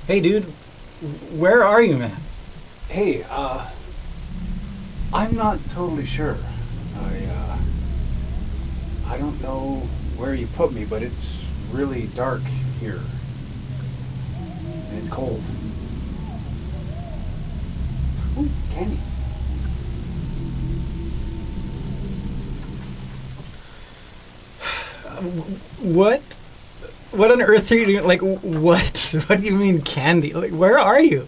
Hey, dude, where are you, man? Hey, I'm not totally sure. I don't know where you put me, but it's really dark here. And it's cold. Ooh, candy. What? What on earth are you doing? Like, what? What do you mean candy? Like, where are you?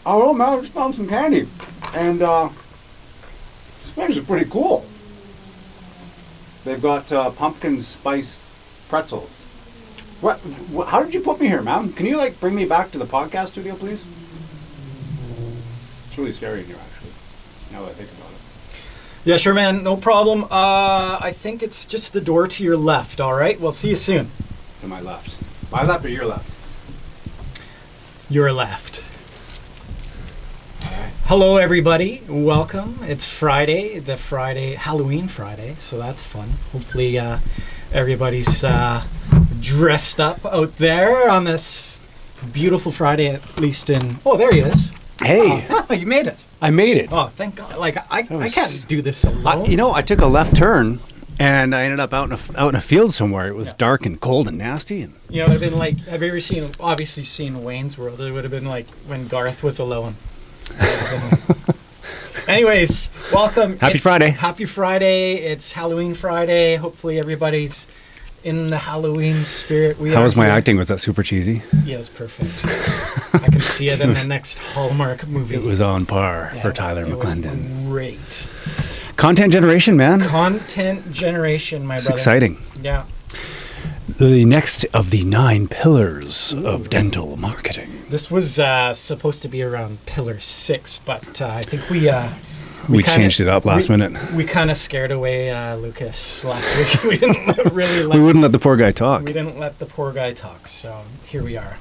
Oh, well, man, I just found some candy. And, this place is pretty cool. They've got pumpkin spice pretzels. What? How did you put me here, man? Can you, like, bring me back to the podcast studio, please? It's really scary in here, actually, now that I think about it. Yeah, sure, man. No problem. I think it's just the door to your left, all right? We'll see you soon. To my left. My left or your left? Your left. Hello, everybody. Welcome. It's Friday, Halloween Friday, so that's fun. Hopefully, everybody's dressed up out there on this beautiful Friday, at least in... Oh, there he is. Hey! Oh, you made it. I made it. Oh, thank God. Like, I can't do this alone. I took a left turn, and I ended up out in a field somewhere. It was dark and cold and nasty. And You know, it would have been like, have you ever obviously seen Wayne's World? It would have been like when Garth was alone. Anyways, welcome. Happy Friday. Happy Friday. It's Halloween Friday. Hopefully everybody's in the Halloween spirit. How was my acting? Was that super cheesy? Yeah, it was perfect. I can see it in the next Hallmark movie. It was on par for Tyler it McClendon. Was great. Content generation, man. Content generation, my It's brother. exciting. Yeah. The next of the 9 pillars of dental marketing. This was supposed to be around pillar 6, but I think we We changed it up last minute. We kind of scared away Lucas last week. We didn't really We wouldn't let the poor guy talk. We didn't let the poor guy talk, so here we are.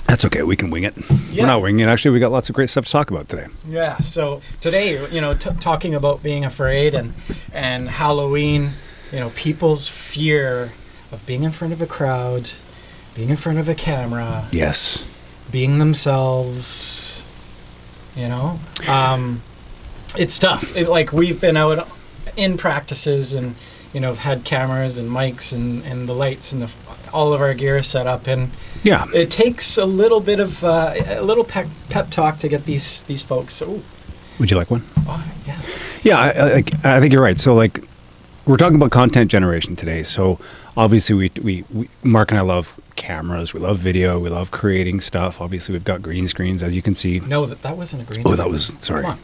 That's okay. We can wing it. Yeah. We're not winging it. Actually, we got lots of great stuff to talk about today. Yeah, so today, you know, talking about being afraid and Halloween, you know, people's fear of being in front of a crowd, being in front of a camera. Yes. Being themselves, you know. It's tough. Like, we've been out in practices and, you know, had cameras and mics and the lights and all of our gear set up, and yeah, it takes a little bit of a little pep talk to get these folks. So, would you like one? Oh, yeah. Yeah, I think you're right. So, like, we're talking about content generation today. So, obviously, we Mark and I love cameras. We love video. We love creating stuff. Obviously, we've got green screens, as you can see. No, that wasn't a green Oh, screen. that was, sorry. Come on.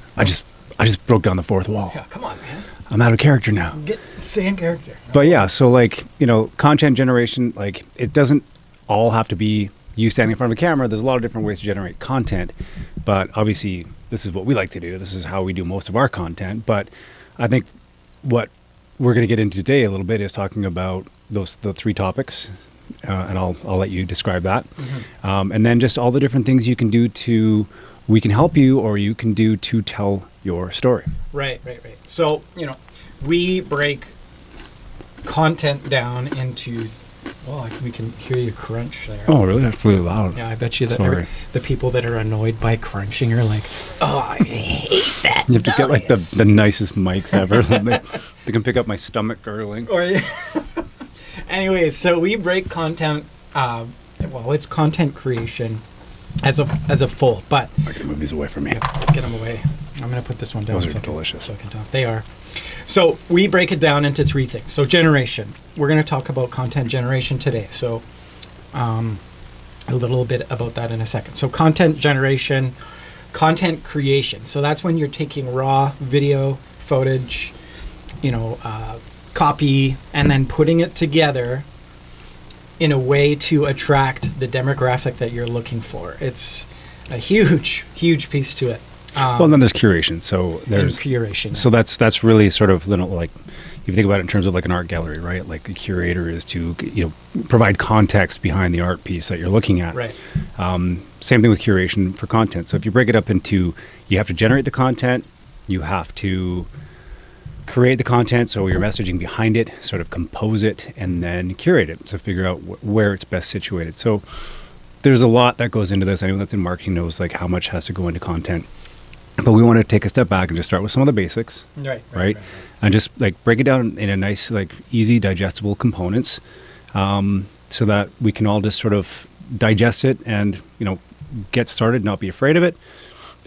I just broke down the fourth wall. Yeah, come on, man. I'm out of character now. Stay in character. But yeah, so, like, you know, content generation, like, it doesn't all have to be you standing in front of a camera. There's a lot of different ways to generate content. But obviously, this is what we like to do. This is how we do most of our content. But I think what we're going to get into today a little bit is talking about the 3 topics. And I'll let you describe that. Mm-hmm. And then just all the different things you can do we can help you, or you can do to tell your story. Right. So, you know, we break content down into... we can hear you crunch there. Oh, really? That's really loud. Yeah, I bet you that the people that are annoyed by crunching are like, oh, I hate that. You have to get, like, the nicest mics ever. They can pick up my stomach gurgling. Anyways, so we break content. It's content creation as a full, but I can move these away from me. Get them away. I'm gonna put this one down. Those are delicious. So I can talk. They are. So we break it down into 3 things. So generation. We're gonna talk about content generation today. So, a little bit about that in a second. So content generation, content creation. So that's when you're taking raw video footage, you know, copy, and then putting it together in a way to attract the demographic that you're looking for. It's a huge piece to it. Well, and then there's curation. So there's curation. So that's really sort of, you know, like, if you think about it in terms of like an art gallery, right? Like, a curator is to, you know, provide context behind the art piece that you're looking at. Right. Same thing with curation for content. So if you break it up into, you have to generate the content, you have to create the content, so your messaging behind it, sort of compose it, and then curate it to figure out where it's best situated. So there's a lot that goes into this. Anyone that's in marketing knows like how much has to go into content. But we want to take a step back and just start with some of the basics, right? And just like break it down in a nice, like easy, digestible components, so that we can all just sort of digest it and, you know, get started, not be afraid of it,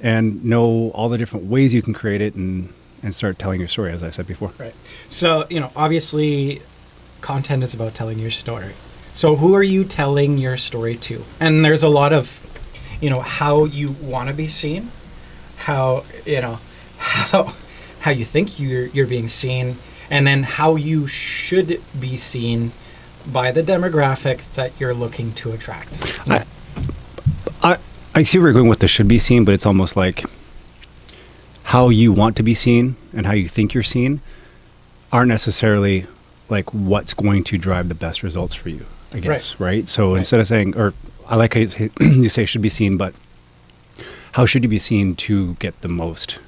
and know all the different ways you can create it and start telling your story, as I said before. Right. So, you know, obviously content is about telling your story. So who are you telling your story to? And there's a lot of, you know, how you want to be seen, how, you know, how you think you're being seen, and then how you should be seen by the demographic that you're looking to attract. You know? I see where you're going with the should be seen, but it's almost like how you want to be seen and how you think you're seen aren't necessarily like what's going to drive the best results for you, I guess, right? So instead of saying, or I like how you say should be seen, but how should you be seen to get the most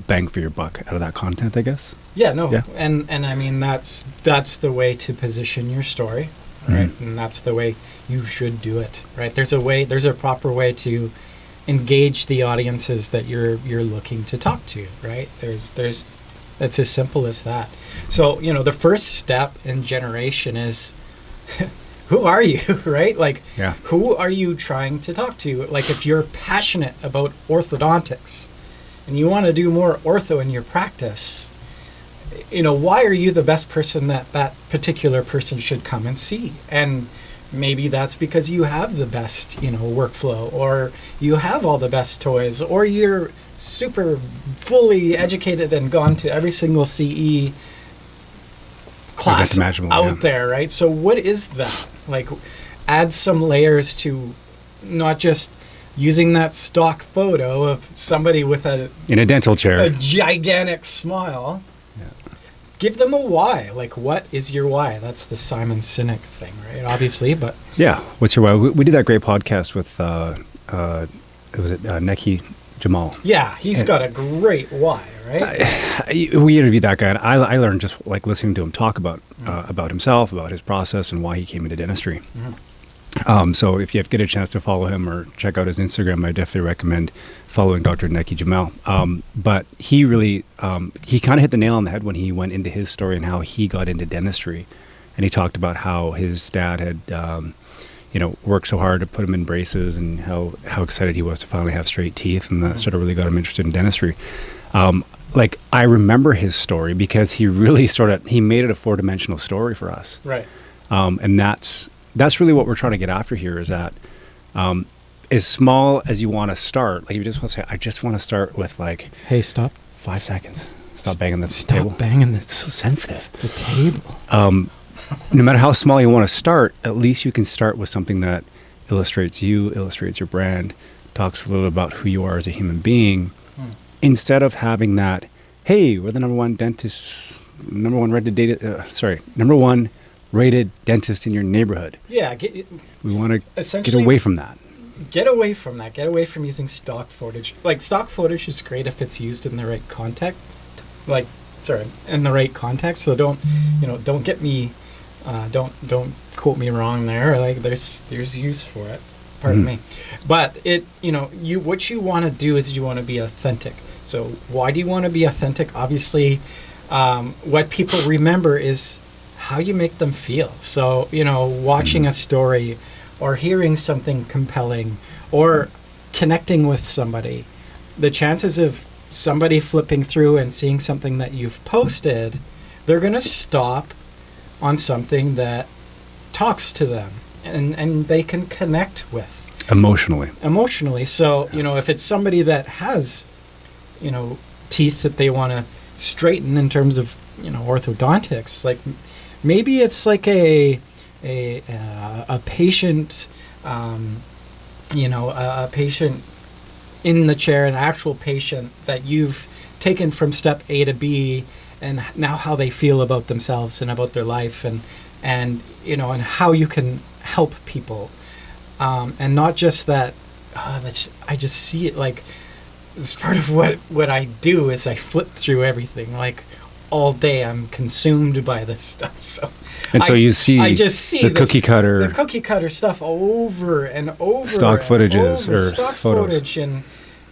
bang for your buck out of that content, I guess? Yeah, no. Yeah. And I mean, that's the way to position your story, right? And that's the way you should do it, right? There's a proper way to engage the audiences that you're looking to talk to, right? There's that's as simple as that. So, you know, the first step in generation is who are you, right? Like, who are you trying to talk to? Like, if you're passionate about orthodontics and you want to do more ortho in your practice, you know, why are you the best person that particular person should come and see? And maybe that's because you have the best, you know, workflow, or you have all the best toys, or you're super fully educated and gone to every single CE class out there, right? So what is that? Like, add some layers to not just using that stock photo of somebody with in a dental chair, a gigantic smile. Give them a why. Like, what is your why? That's the Simon Sinek thing, right? Obviously, but yeah. What's your why? We did that great podcast with Neki Jamal. Yeah, he's got a great why, right? We interviewed that guy, and I learned just like listening to him talk about himself, about his process, and why he came into dentistry. So if you get a chance to follow him or check out his Instagram, I definitely recommend following Dr. Neki Jamal. But he really, he kind of hit the nail on the head when he went into his story and how he got into dentistry. And he talked about how his dad had, worked so hard to put him in braces, and how excited he was to finally have straight teeth. And that sort of really got him interested in dentistry. Like, I remember his story because he really he made it a 4-dimensional story for us. Right. And that's really what we're trying to get after here, is that as small as you want to start, like if you just want to say, I just want to start with like, hey, stop. 5 seconds. Stop banging the table. Stop banging It's so sensitive. the table. No matter how small you want to start, at least you can start with something that illustrates you, illustrates your brand, talks a little about who you are as a human being, instead of having that, hey, we're the number one rated dentist in your neighborhood. Yeah, we want to get away from that. Get away from that. Get away from using stock footage. Like, stock footage is great if it's used in the right context. In the right context. So don't get me, don't quote me wrong there. Like, there's use for it. Pardon me. But what you want to do is you want to be authentic. So why do you want to be authentic? Obviously, what people remember is how you make them feel. So, watching a story or hearing something compelling or connecting with somebody, the chances of somebody flipping through and seeing something that you've posted, they're going to stop on something that talks to them and they can connect with. Emotionally. So, if it's somebody that has, teeth that they want to straighten in terms of, orthodontics, like, maybe it's like a patient, a patient in the chair, an actual patient that you've taken from step A to B, and now how they feel about themselves and about their life, and how you can help people, and not just that. I just see it like it's part of what I do is I flip through everything, like all day. I'm consumed by this stuff. So, And so you see I just see the this- cookie cutter the cookie cutter stuff over and over. stock and footages over, or stock photos. footage,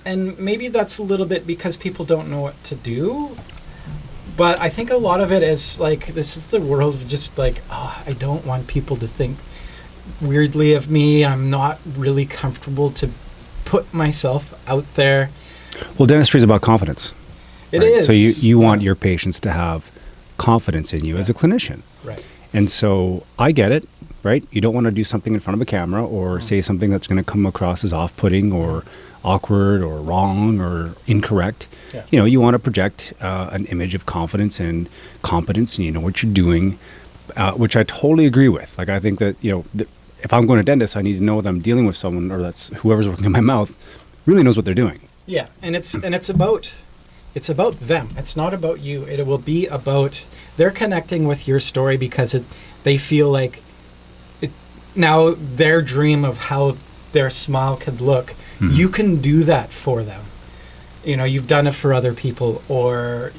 and maybe that's a little bit because people don't know what to do. But I think a lot of it is like, this is the world of just like, oh, I don't want people to think weirdly of me. I'm not really comfortable to put myself out there. Well, dentistry is about confidence. It right? is. So you want Yeah. your patients to have confidence in you as a clinician. Right. And so I get it, right? You don't want to do something in front of a camera or say something that's going to come across as off-putting or awkward or wrong or incorrect. Yeah. You know, you want to project an image of confidence and competence, and you know what you're doing, which I totally agree with. Like, I think that, you know, if I'm going to dentist, I need to know that I'm dealing with someone, or that's whoever's working in my mouth really knows what they're doing. Yeah, and it's about them. It's not about you. It will be about, they're connecting with your story because they feel like now their dream of how their smile could look. Mhm. You can do that for them. You know, you've done it for other people, or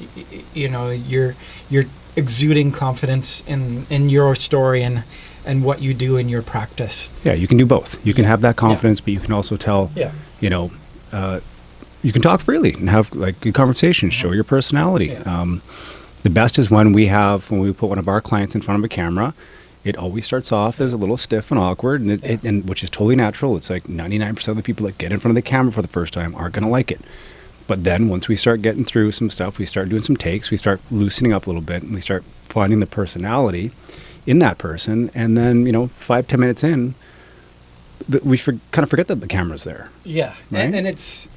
you know, you're exuding confidence in your story and what you do in your practice. Yeah, you can do both. You can have that confidence, but you can also tell, Yeah. you know, you can talk freely and have like good conversations, show your personality. Yeah. The best is when we put one of our clients in front of a camera, it always starts off as a little stiff and awkward, and which is totally natural. It's like 99% of the people that get in front of the camera for the first time aren't going to like it. But then once we start getting through some stuff, we start doing some takes, we start loosening up a little bit, and we start finding the personality in that person. And then, you know, 5-10 minutes in, we kind of forget that the camera's there. Yeah, Right? and it's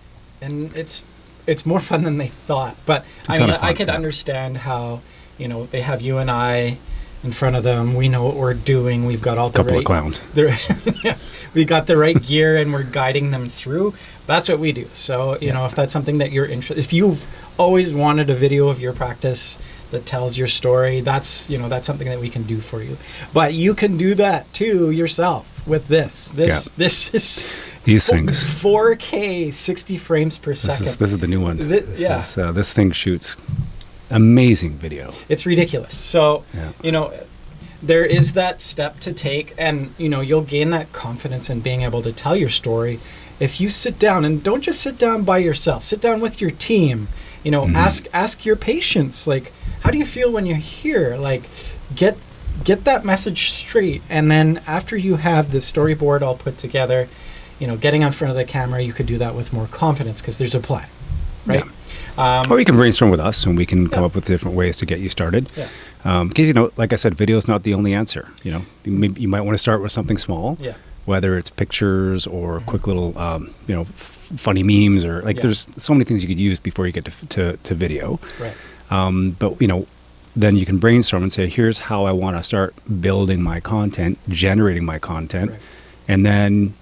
more fun than they thought. But It's a I ton mean, of fun, I could yeah. understand how, you know, they have you and I in front of them. We know what we're doing. We've got all the Couple right of clowns. we got the right gear, and we're guiding them through. That's what we do. So, you know, if that's something that you're interested, if you've always wanted a video of your practice that tells your story, that's something that we can do for you. But you can do that too yourself with this. This is These things. 4K, 60 frames per second. This is the new one. Yeah. This thing shoots amazing video. It's ridiculous. So, Yeah. you know, there is that step to take, and, you know, you'll gain that confidence in being able to tell your story if you sit down, and don't just sit down by yourself. Sit down with your team. You know, ask your patients, like, how do you feel when you're here? Like, get that message straight, and then after you have the storyboard all put together, you know, getting on front of the camera, you could do that with more confidence because there's a plan, right? Or you can brainstorm with us, and we can come up with different ways to get you started. Yeah. Because, you know, like I said, video is not the only answer. You know, you might want to start with something small, Yeah. whether it's pictures or quick little, you know, funny memes, or like there's so many things you could use before you get to video. Right. But, you know, then you can brainstorm and say, here's how I want to start building my content, generating my content. Right. And then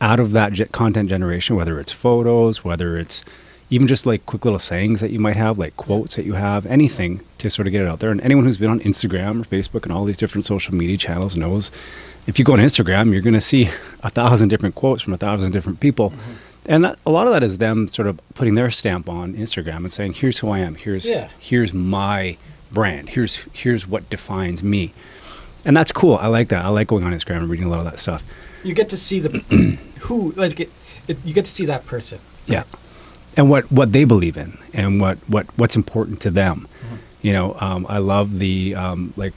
out of that content generation, whether it's photos, whether it's even just like quick little sayings that you might have, like quotes that you have, anything to sort of get it out there. And anyone who's been on Instagram or Facebook and all these different social media channels knows if you go on Instagram, you're going to see 1,000 different quotes from 1,000 different people. And a lot of that is them sort of putting their stamp on Instagram and saying, here's who I am. Here's my brand. Here's what defines me. And that's cool. I like that. I like going on Instagram and reading a lot of that stuff. You get to see you get to see that person. Yeah. And what they believe in, and what's important to them. You know, I love the, like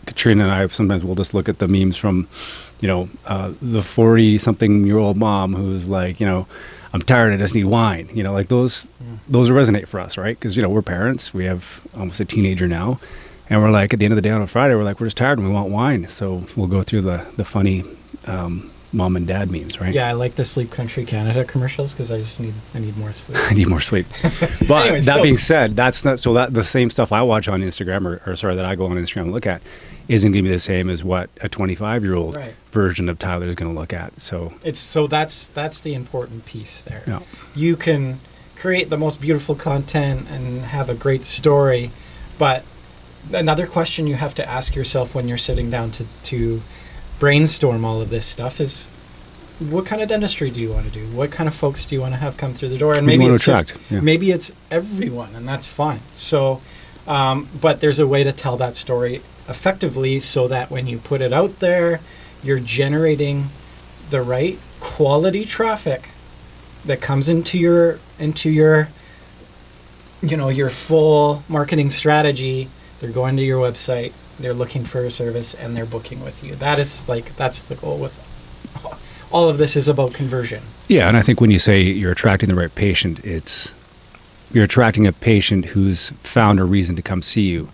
Katrina and I sometimes we'll just look at the memes from, you know, the 40-something-year-old mom who's like, you know, I'm tired, I just need wine. You know, like those resonate for us, right? Because, you know, we're parents. We have almost a teenager now. And we're like, at the end of the day on a Friday, we're like, we're just tired and we want wine. So we'll go through the funny mom and dad memes, right? Yeah, I like the Sleep Country Canada commercials because I need more sleep. I need more sleep. But Anyway, that so- being said, that's not so that the same stuff I watch on Instagram or sorry, that I go on Instagram and look at isn't going to be the same as what a 25-year-old Right. version of Tyler is going to look at. So That's the important piece there. Yeah. You can create the most beautiful content and have a great story, but another question you have to ask yourself when you're sitting down to brainstorm all of this stuff is, what kind of dentistry do you want to do? What kind of folks do you want to have come through the door? And Who do you maybe want it's to just, attract? Yeah. maybe it's everyone, and that's fine. So But there's a way to tell that story effectively so that when you put it out there, you're generating the right quality traffic that comes into your your full marketing strategy. They're going to your website, they're looking for a service, and they're booking with you. That's the goal with all of this, is about conversion. Yeah, and I think when you say you're attracting the right patient, you're attracting a patient who's found a reason to come see you.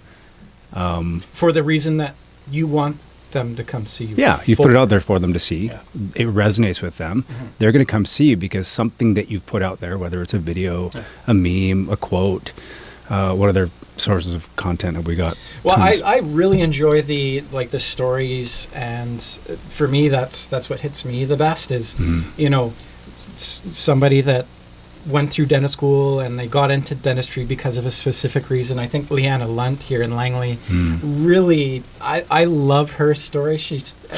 For the reason that you want them to come see you. Yeah, you put it out there for them to see. Yeah. It resonates with them. They're going to come see you because something that you've put out there, whether it's a video, a meme, a quote, what other sources of content have we got? Well, Tons. I really enjoy the stories, and for me, that's what hits me the best is, somebody that went through dentist school and they got into dentistry because of a specific reason. I think Leanna Lunt here in Langley, really, I love her story.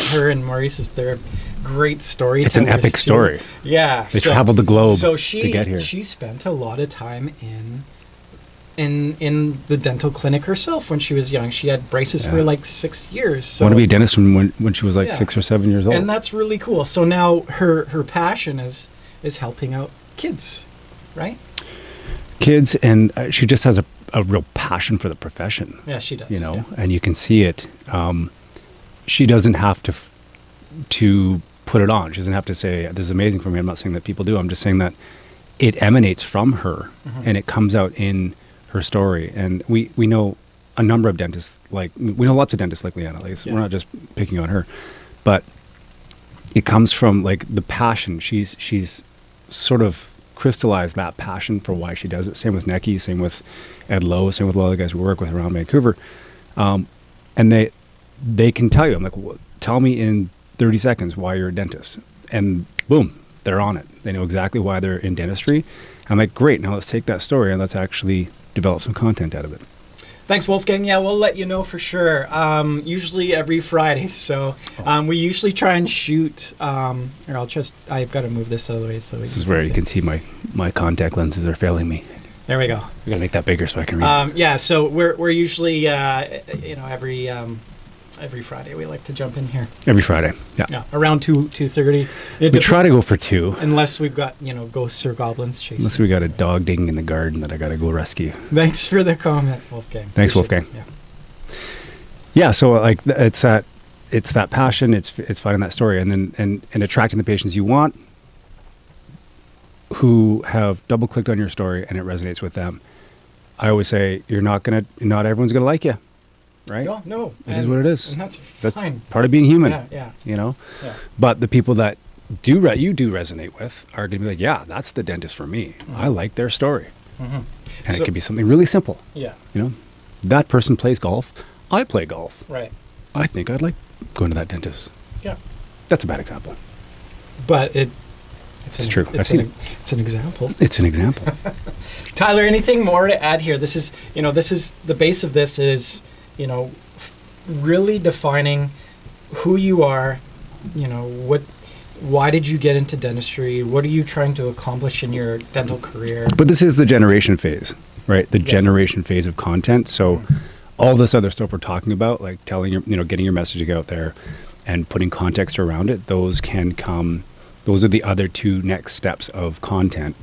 Her and Maurice, they're great storytellers. It's an epic too. story. Yeah. They traveled the globe so to get here. She spent a lot of time in the dental clinic herself when she was young. She had braces for like 6 years. So Want to be a dentist when she was like 6 or 7 years old. and that's really cool. So now her passion is helping out kids, right? Kids, and she just has a real passion for the profession. Yeah, she does. You know, yeah. and you can see it. She doesn't have to put it on. She doesn't have to say, this is amazing for me. I'm not saying that people do. I'm just saying that it emanates from her and it comes out in her story. And we know a number of dentists, we know lots of dentists like Leanna. We're not just picking on her, but it comes from the passion. She's sort of crystallized that passion for why she does it. Same with Neki, same with Ed Lowe, same with a lot of the guys we work with around Vancouver. And they can tell you, I'm like, well, tell me in 30 seconds why you're a dentist. And boom, they're on it. They know exactly why they're in dentistry. I'm like, great, now let's take that story and let's actually develop some content out of it. Thanks, Wolfgang. Yeah, we'll let you know for sure. Usually every Friday. So we usually try and shoot. I've got to move this out of the way. So This is where you can see my contact lenses are failing me. There we go. We got to make that bigger so I can read. Yeah, so we're usually every Friday we like to jump in here. Every Friday, yeah. Yeah, around 2:30. We try to go for 2. Unless we've got ghosts or goblins chasing. Unless we got a us. dog digging in the garden that I got to go rescue. Thanks for the comment, Wolfgang. Thanks, Appreciate Wolfgang. it. Yeah, so it's that passion, it's finding that story, and then and attracting the patients you want, who have double clicked on your story and it resonates with them. I always say not everyone's gonna like you, right? No. It is what it is. And that's That's fine. part of being human. Yeah. You know. Yeah. But the people that you do resonate with are gonna be like, yeah, that's the dentist for me. I like their story, and So- it could be something really simple. Yeah. You know, that person plays golf. I play golf. Right. I think I'd like going to that dentist. Yeah. That's a bad example. But it's true. I've seen it. It's an example. It's an example. Tyler, anything more to add here? This is the base of this is, really defining who you are, why did you get into dentistry? What are you trying to accomplish in your dental career? But this is the generation phase, right? The generation phase of content. So all this other stuff we're talking about, like telling getting your messaging out there and putting context around it, those can come. Those are the other 2 next steps of content.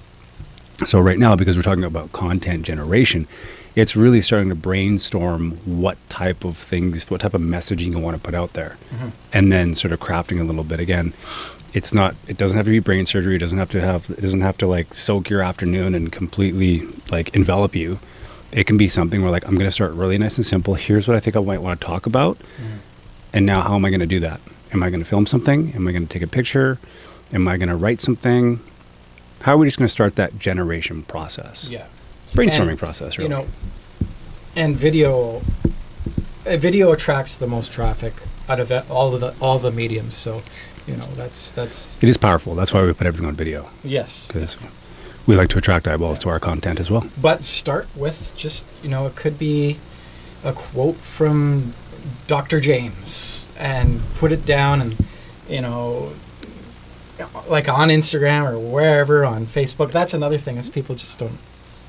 So right now, because we're talking about content generation, it's really starting to brainstorm what type of messaging you want to put out there, and then sort of crafting a little bit. Again, it doesn't have to be brain surgery. It doesn't have to soak your afternoon and completely envelop you. It can be something where I'm going to start really nice and simple. Here's what I think I might want to talk about. And now how am I going to do that? Am I going to film something? Am I going to take a picture? Am I going to write something? How are we just going to start that generation process? Yeah. Brainstorming process, really. And video attracts the most traffic out of all the mediums. So, that's It is powerful. That's why we put everything on video, yes. because we like to attract eyeballs to our content as well. But start with just, it could be a quote from Dr. James and put it down and, on Instagram or wherever, on Facebook. That's another thing is people just don't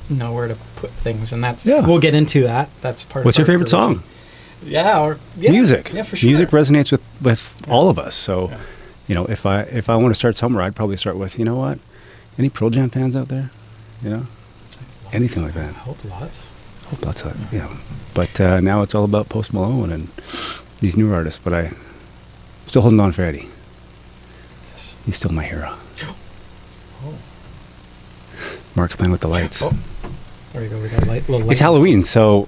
know where to put things, and that's Yeah. we'll get into that. That's part. What's of your our favorite creation. song? Yeah, or yeah, Music. Yeah, for sure. Music resonates with all of us. So, Yeah. you know, if I want to start somewhere, I'd probably start with, you know what? Any Pearl Jam fans out there? You know, anything like that. I hope lots. Hope that's it. Yeah. But now it's all about Post Malone and these newer artists. But I'm still holding on for Eddie. Yes. He's still my hero. Oh. Mark's playing with the lights. Oh. There we go. We got a little light. It's Halloween, so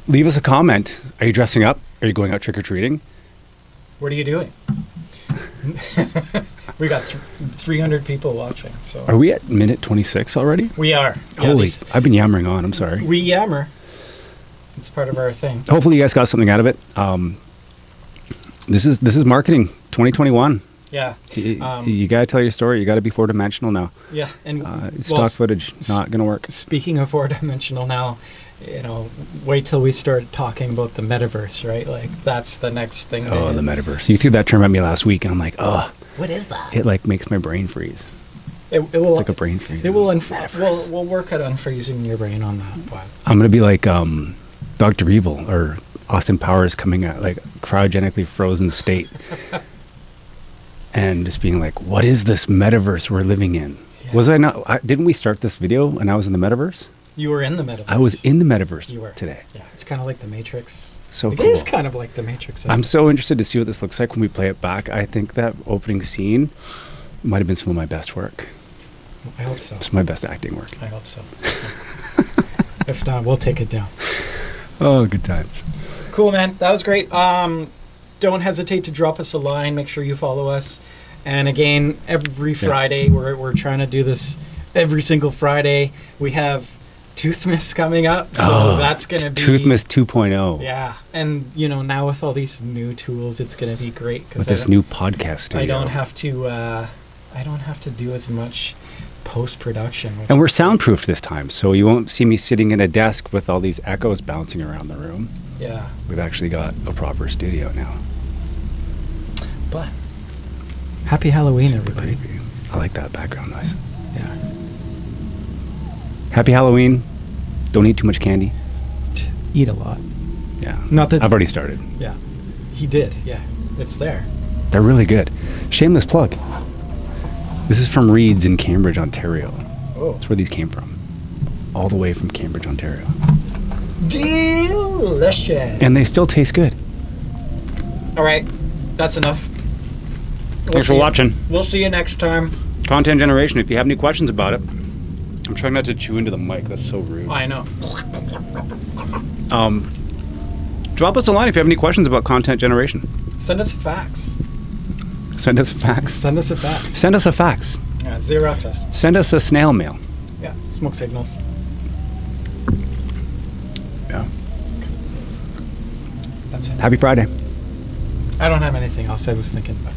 leave us a comment. Are you dressing up? Are you going out trick or treating? What are you doing? We got 300 people watching. So Are we at minute 26 already? we are. Yeah, Holy! these- I've been yammering on. I'm sorry. we yammer. It's part of our thing. Hopefully, you guys got something out of it. This is marketing 2021. Yeah. You got to tell your story. You got to be 4-dimensional now. Yeah. And Stock well, footage not going to work. Speaking of 4-dimensional now, wait till we start talking about the metaverse, right? Like that's the next thing. Oh, the metaverse! You threw that term at me last week, and I'm like, oh, What is that? it like makes my brain freeze. It will. It's like a brain freeze. It will. We'll work at unfreezing your brain on that. But I'm gonna be like Dr. Evil or Austin Powers coming out like cryogenically frozen state, and just being like, "What is this metaverse we're living in?" Yeah. Was I not? Didn't we start this video and I was in the metaverse? you were in the metaverse. I was in the metaverse You were today. Yeah, it's kind of like the Matrix. So It cool. is kind of like the Matrix. I'm so interested to see what this looks like when we play it back. I think that opening scene might have been some of my best work. I hope so. Some of my best acting work. I hope so. If not, we'll take it down. Oh, good times. Cool, man. That was great. Don't hesitate to drop us a line. Make sure you follow us. And again, every Friday, we're trying to do this every single Friday. We have Toothmas coming up, so that's going to be... Toothmas 2.0. Yeah. And, now with all these new tools, it's going to be great. With this new podcast studio. I don't have to do as much post-production. And we're soundproofed this time, so you won't see me sitting in a desk with all these echoes bouncing around the room. Yeah. We've actually got a proper studio now. But happy Halloween, Super everybody. creepy. I like that background noise. Yeah. Happy Halloween. Don't eat too much candy. Eat a lot. Yeah. Not that... I've already started. Yeah. He did. Yeah. It's there. They're really good. Shameless plug. This is from Reed's in Cambridge, Ontario. Oh. That's where these came from. All the way from Cambridge, Ontario. Delicious. And they still taste good. All right. That's enough. Thanks for watching. We'll see you next time. Content generation. If you have any questions about it, I'm trying not to chew into the mic. That's so rude. I know. Drop us a line if you have any questions about content generation. Send us a fax. Send us a fax. Send us a fax. Send us a fax. Yeah, Xerox us. Send us a snail mail. Yeah, smoke signals. Yeah. That's it. Happy Friday. I don't have anything else I was thinking about.